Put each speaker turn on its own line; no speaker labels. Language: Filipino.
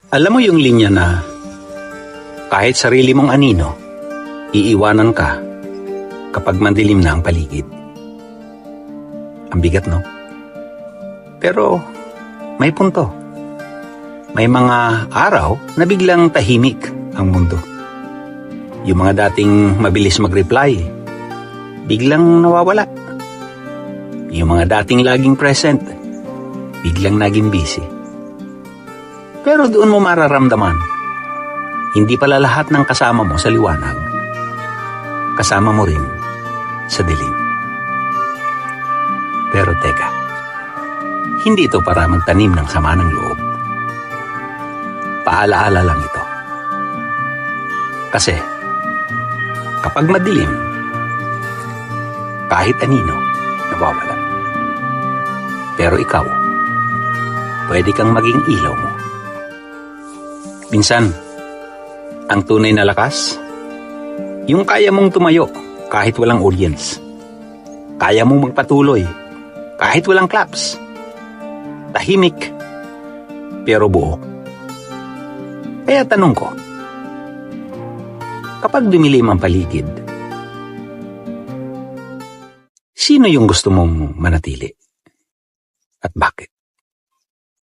Alam mo yung linya na kahit sarili mong anino, iiwanan ka kapag mandilim na ang paligid. Ang bigat, no? Pero may punto. May mga araw na biglang tahimik ang mundo. Yung mga dating mabilis mag-reply, biglang nawawala. Yung mga dating laging present, biglang naging busy. Pero doon mo mararamdaman, hindi pala lahat ng kasama mo sa liwanag, kasama mo rin sa dilim. Pero teka, hindi ito para magtanim ng sama ng loob. Paalaala lang ito. Kasi, kapag madilim, kahit anino, nawawala. Pero ikaw, pwede kang maging ilaw mo. Minsan, ang tunay na lakas, yung kaya mong tumayo kahit walang audience. Kaya mong magpatuloy kahit walang claps. Tahimik, pero buo. Kaya tanong ko, kapag dumilim ang paligid, sino yung gusto mong manatili? At bakit?